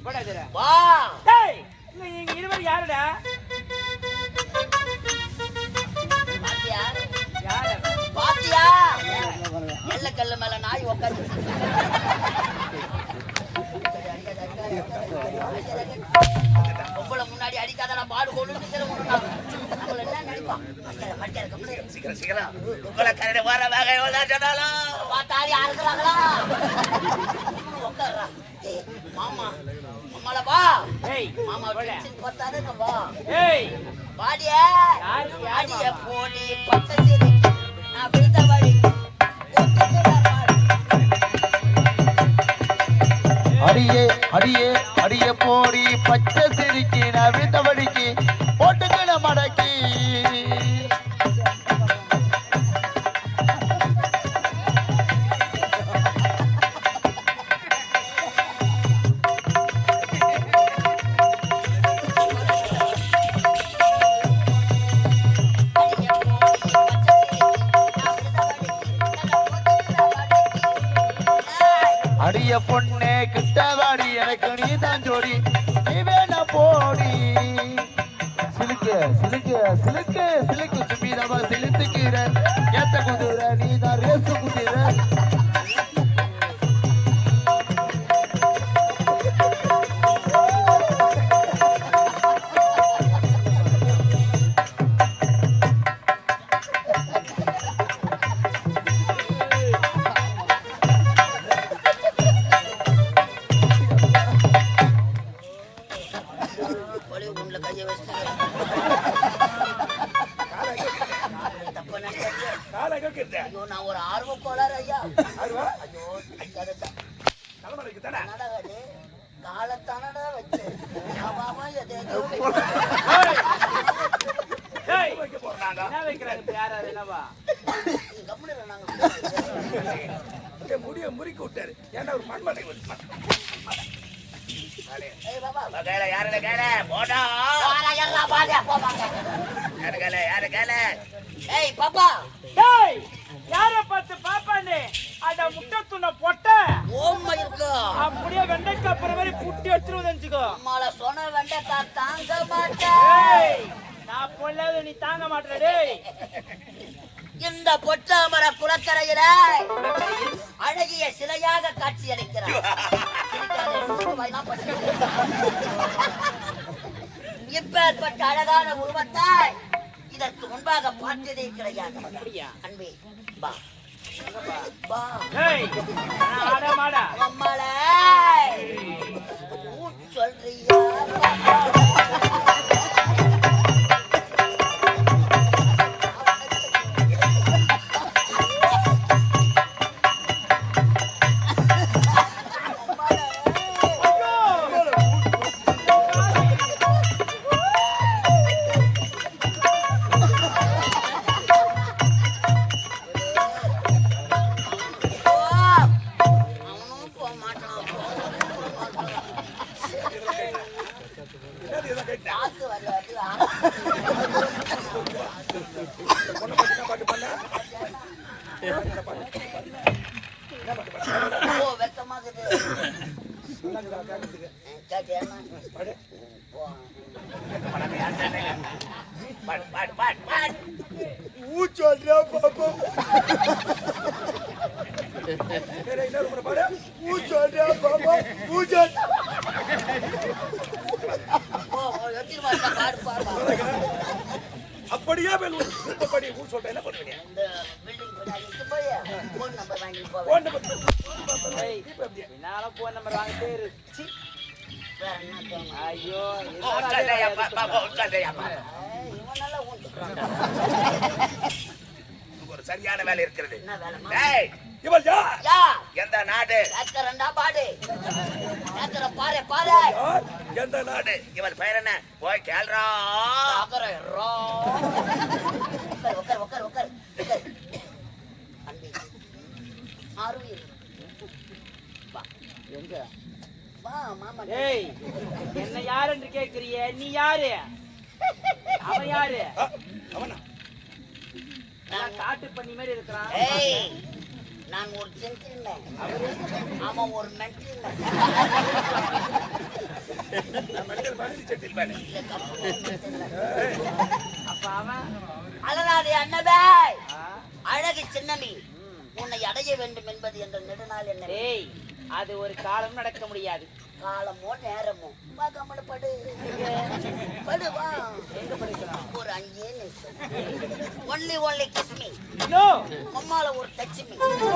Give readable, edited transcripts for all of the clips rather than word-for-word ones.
போடாதடா வா. டேய் நீங்க இருவர் யாருடா? பாத்தியா? யாரு? பாத்தியா? எல்ல கல்ல மேல நாய் உட்கார்ந்து. பொம்பளை முன்னாடி அடிக்காத பாடு கொண்டு நம்மள என்ன நினைப்பான்? சீக்கிரம் சீக்கிரம் உங்களை கரடி வர வேக எவ்வளோ சொன்னாலும் பார்த்தாரி அறுக்குறாங்களா? உட்கார்றா. மாமா மாமால வா. ஏய் மாமா பார்த்தாரு வா. ஏய் வாடியே யாரு வாடியே போடி பச்சை சீரி நான் விழுந்த வாடி அடியே அடியே அடியே போடி பச்சை சிரிக்கி நவிழ்ந்தபடிக்கு போட்டுக்கிற மடக்கி அடிய பொண்ணே கிட்டவாடி எனக்கு நீ தான் ஜோடி நீ வேணா போடி சிலுக்கு சிலுக்கு சிலுக்கு சிலுக்கு சுமீதமா சிலுத்துக்கிற ஏத்த குதிர நீ தான் ரேசு குதிர நான் ஒரு ஆர்வ கோளாறு ஐயா. காலத்தானடா வச்சு முடிய முறிக்க விட்டாரு. ஏன்னா ஒரு மண்மலை யாரு கேள போடா யாரு கேள யாரு கேள. ஏய் பாப்பா டேய் யார பார்த்து பாப்பானே அட முட்டை துண்ண பொட்ட ஓம்மா இருக்கு. அப்படியே வெண்டைக்காய் அப்புறம் மாதிரி புட்டி எடுத்துட்டு வந்துச்சுக்கோ. அம்மால சொன்ன வெண்டைக்காய் தாங்க மாட்டேன். ஏய் நான் பொல்லாத நீ தாங்க மாட்டற டேய். இந்த பொற்றாமர குளக்கரையில அழகிய சிலையாக காட்சி அளிக்கிறார். இப்பேற்பட்ட அழகான உருவத்தை இதற்கு முன்பாக பார்த்ததே கிடையாது. அன்பே பா பா ஏய் நான் ஆட மாடா அம்மாளே சொல்றியா அப்படியே சொல்றேன். என்ன பண்ணுவீங்க? என்னால போன் நம்பர் வாங்கிட்டே இருக்கு. ஐயோ ஒரு சரியான வேலை இருக்கிறது. டேய் இவள் யார்? யார்? எந்த நாடு? ஏக்கறண்டா பாடு. ஏக்கற பாரு பாரு. யார்? எந்த நாடு? இவள் பெயர் என்ன? போய் கேள்றா. ஆகற ரோ. உட்கார் உட்கார் உட்கார் உட்கார். அன்பே. ஆறுவீர். வா. எங்க? வா மாமா. ஏய் என்ன யார் என்று கேக்குறியே? நீ யாரு? அவன் யாரு? அவனா? நான் காட்டு பண்ணி மாதிரி இருக்கிறான். ஏய் நான் ஒரு ஜென்டில்மேன். அவன் ஒரு மென்டில்மேன். செட்டில்மேன். அப்ப அவன் அழகாதே அண்ணபாய், அழகு சின்னமி, உன்னை அடைய வேண்டும் என்பது எங்கள் நெடுநாள் என்ன. டேய், அது ஒரு காலம் நடக்க முடியாது. காலமோ நேரமோ வா கம்மல படு படு வா. எங்க படிக்கலாம்? ஒரு 5 நிமிஷம் ஒன்லி கிஸ்மி. நோ மம்மால ஒரு டச்மி, நோ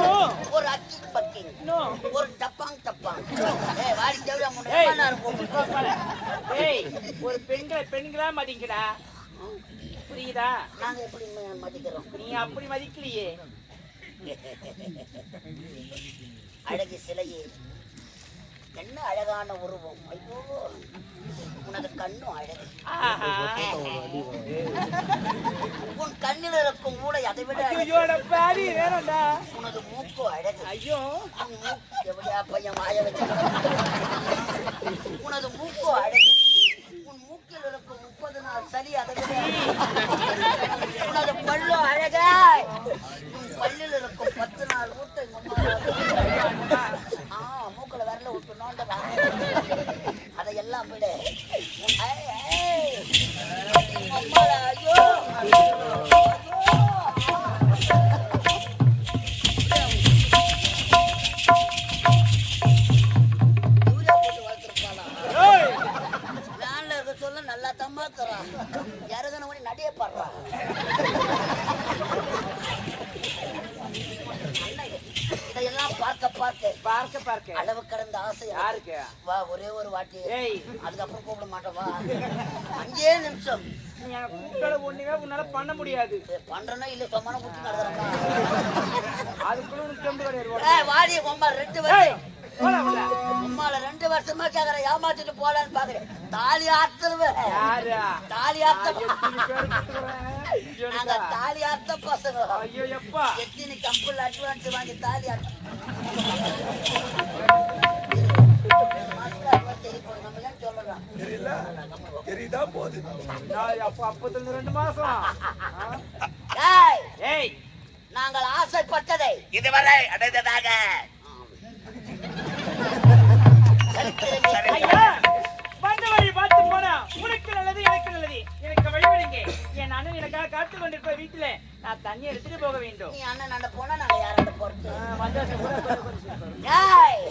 ஒரு அக்கி பக்கிங், நோ. ஒரு டப்பாங். ஏய் வாடி தேவடா முன்ன ஏய், என்ன இருக்கும். ஏய், ஒரு பெண்களா மதிங்கடா. புரியுதா? நாங்க எப்படி மதிக்கிறோம்? நீ அப்படி மதிக்கலையே. அழகு சிலையே, என்ன அழகான உருவம். ஐயோ, உனது கண்ணும் அழகு. ஆஹா. உன் கண்ணில் இருக்கும் மூளை அதை விட அழகு. ஐயோட பாடி வேறடா. உனது மூக்கு அழகு. ஐயோ, உன் மூக்கு எவ்வளோ பையன் வாய வச்சு. உனது மூக்கு அழகு. உன் மூக்கில் இருக்கும் 30 நாள் சளி அதை விட அழகு. உனது பல்லு அழகா. உன் பல்லில் இருக்கும் 10 நாள் ஊட்ட மூக்குல வரல விட்டு நோண்ட அதையெல்லாம் விட ஐயோ சொல்ல நல்லா தம்பா தரான். இறகுன மணி நடைய பாடுறான். இதையெல்லாம் பார்க்க அளவு கடந்த ஆசை யாருக்கு? வா ஒரே ஒரு வாட்டி. ஏய், அதுக்கப்புறம் கூப்பிட மாட்டேன். வா 5 நிமிஷம். நீ எனக்கு கூப்பிட ஒண்ணுமே உன்னால பண்ண முடியாது. பண்றேன்னா இல்ல சொமான குத்தி நடக்கிறப்பா. அதுக்குள்ள உனக்கு தெம்பு கிடையாது. ஏய் வாடி உம்மா 2 வருஷம். போடா உள்ள. உம்மால 2 வருஷமா கேக்குறேன், ஏமாத்திட்டு போலான்னு பாக்குறேன். தாலி ஆத்துருவேன். யாரு? தாலி ஆத்த. எத்தனை பேர் கத்துறேன்? நாங்க தாலி ஆத்த பசங்க. ஐயோ எப்பா. எத்தனை கம்பெனில அட்வான்ஸ் வாங்கி தாலி ஆத்த. தெரியுதா போது. அப்பத்துல 2 மாசம். ஏய் ஏய், நாங்கள் ஆசைப்பட்டதை இதுவரை அடைந்ததாக ஐயா, வந்த வழி பார்த்து போனா உனக்கு நல்லது, எனக்கு நல்லது. எனக்கு வழிபடுங்க. என் அண்ணன் எனக்காக காத்து கொண்டிருப்ப வீட்டுல நான் தண்ணி எடுத்துட்டு போக வேண்டும். நீ அண்ணன் நட போனா நாங்க யாரோட போறது? மந்தாசம் கூட ஏய்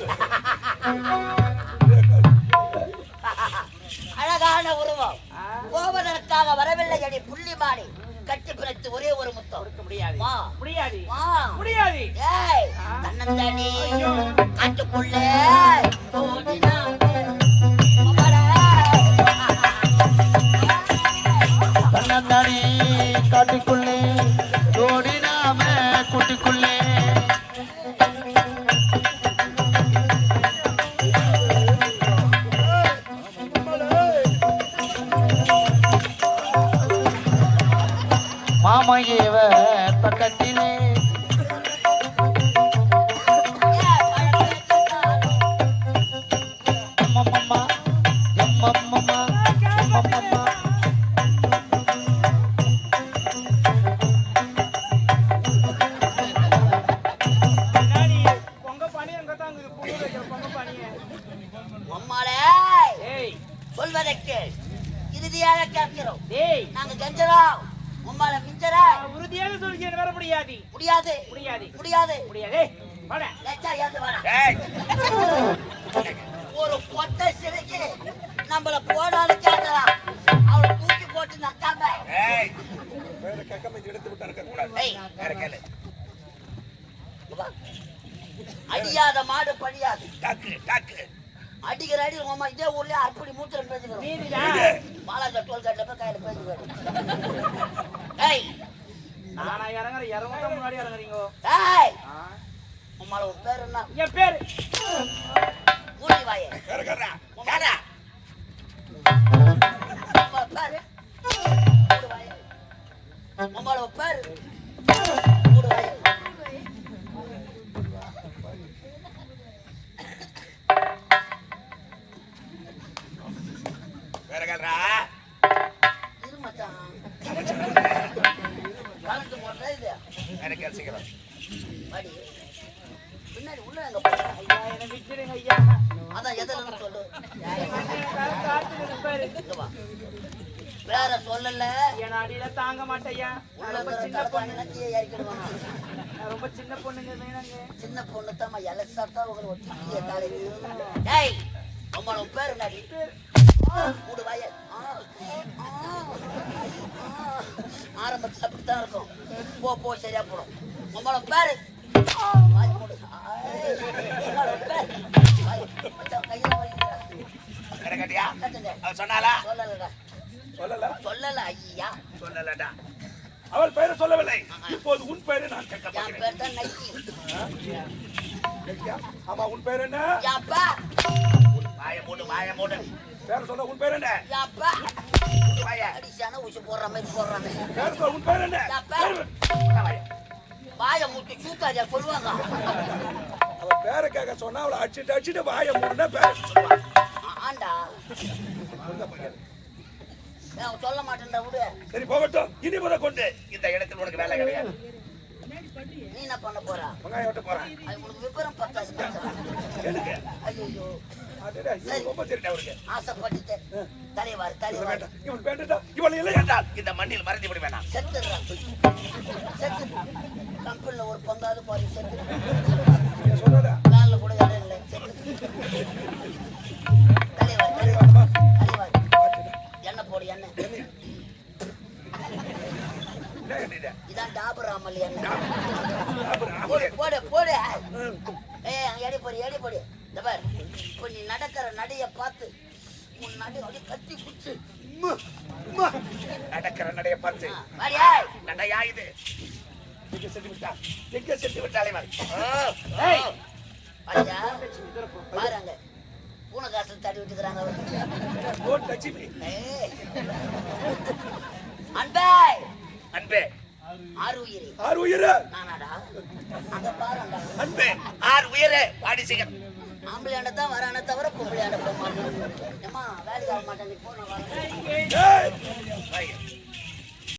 அழகான உருவம். போவதற்காக வரவில்லை அடி புள்ளிமானி. கட்டி பிடித்து ஒரே ஒரு முத்தம். கொடுக்க முடியாது. வா முடியாது. வா முடியாது. ஏய் தன்னந்தானி காட்டுக்குள்ளே ஓடினா தன்னந்தானி காட்டுக்குள்ளே ஓடினாம கூட்டுக்குள்ளே. மாமையேவ பக்கத்திலே அம்மம்மா அம்மம்மா அம்மம்மா. பொங்க பணி அங்க தான் இருக்குது. பூ வைக்கிற பொங்க பணியே. அம்மாளே ஏய், சொல்வதற்கு இறுதியாக கேட்கிறோம். டேய், நாங்க கெஞ்சறோம். உம்மால மிஞ்சரா நான் உறுதியாக சொல்கிறேன், வர முடியாது. முடியாது முடியாது. முடியாது. முடியாது. வாடா. லட்சா ஏந்து வர. ஏய் ஒரு பொட்டை சிறைக்கு நம்மள போடாது கேட்கலாம். அவளை தூக்கி போட்டு நக்காம. ஏய் வேற கக்கமை எடுத்து விட்டு இருக்க கூடாது. ஏய் வேற கேளு. வா. அடியாத மாடு படியாது. டாக்கு அடிக்கிற அடி உமா இதே ஊர்லயே அற்புடி மூத்திரம் பேசுகிறோம். நீதிடா. பாலாஜா டோல்கேட்ல போய் கையில பேசுகிறோம். ஏய் நானா இறங்க முன்னாடி இறங்குறீங்க. ஏய் உமால உன் பேர் என்ன? என் பேரு ஊட்டி வாயே. வேற கேளா. கேளா. உமா பேரு ஊடு வாயே. உமால உன் பேரு ஊடு வாயே. வேற கேளா. இரு மச்சான். கலந்து போட்டா இது. வேற கேளு சீக்கிரம். வாடி. பின்னாடி உள்ள எங்க போற? ஐயா, என்னை விட்டுடுங்க ஐயா. அதான் எதுலன்னு சொல்லு. காத்துக்கிட்டு இருப்பாரு. இங்க வா. வேற சொல்லல. என் அடியில தாங்க மாட்டேயா. உள்ள ரொம்ப சின்ன தலை பொண்ணு. நினைச்சியே ஏறிக்கிடுவானா? நான் ரொம்ப சின்ன பொண்ணுங்க வேணாங்க. சின்ன பொண்ணு தான் எலசாட்டா உங்களை ஒட்டிக்கிய காலையில். டேய் உங்களோட பேர் என்னடி? மூடு வாய. ஆரம்பத்தில் அப்படித்தான் இருக்கும். போ சரியா போடும். உங்களோட பேரு வாய் மூடு. உங்களோட பேர் கையில வாங்கிக்கிறா. கடைக்கட்டியா கட்டுங்க. அவ சொன்னாலா? சொல்லலடா. சொல்லல ஐயா. சொல்லலடா. அவள் பெயரை சொல்லவில்லை. இப்போது உன் பெயரை நான் கேட்க என் போகிறேன். பேர் தான் நக்கி. ஆமா, உன் பேர் என்ன? யாப்பா வாய மூடு. பேர் சொல்ல, உன் பேர் என்ன? யாப்பா வாய. அடிச்சானா ஊசி போடுறாமே போடுறாமே. பேர் சொல்ல, உன் பேர் என்ன? யாப்பா வாய. வாயை முட்டி சூத்தாரியா சொல்லுவாங்க. அவ பேரை கேட்க சொன்னா அவளை அடிச்சுட்டு வாய மூடுனா பேர் சொல்லுவா. ஆண்டா அவன் சொல்ல மாட்டேன்டா விடு. சரி போகட்டும். இனி முதல் கொண்டு இந்த இடத்தில் உனக்கு வேலை கிடையாது. நீ என்ன பண்ண போறா? வெங்காயம் வெட்ட போறேன். அது உனக்கு விபரம் பத்தாது. எதுக்கு? ஐயோ அதுடா, இவன் ரொம்ப தெரியும் அவருக்கு. ஆசைப்பட்டுட்டு தலைவார் தலைவார் இவன் பேண்டா, இவள் இல்லை என்றால் இந்த மண்ணில் மறைந்து விட வேணாம். செத்துடுறான். செத்து கம்பெனில ஒரு பங்காவது பாரு செத்து. நீ சொன்னதா? பிளான்ல கூட இடம் இல்லை. செத்து தலைவார் தலைவார் தலைவார் எண்ணெய் போடு எண்ணெய். என்ன எண்ணிட்ட? இதான் டாபராமல் எண்ணெய். போடு போடு போடு. ஏய் அங்க எடி போடு. இந்த பார் இப்போ நீ நடக்கிற நடைய பார்த்து உன் நடை அப்படியே கத்தி குச்சு நடக்கிற நடைய பார்த்து வாடியா. நடையா இது? எங்க சென்று விட்டாலே வாடியா பாருங்க பூனை காசு தடி விட்டுக்கிறாங்க. ஓ லட்சுமி. அன்பே அன்பே ஆறு உயிரி ஆறு உயிரா? நானாடா அங்க பாருங்க. அன்பே ஆறு உயரே வாடி சிகர். ஆம்பளையாண்ட தான் வரானே தவிர பொம்பளையாண்ட போக மாட்டேன். ஏமா வேலைக்கு ஆக மாட்டேன். நீ போன வர ஏய்,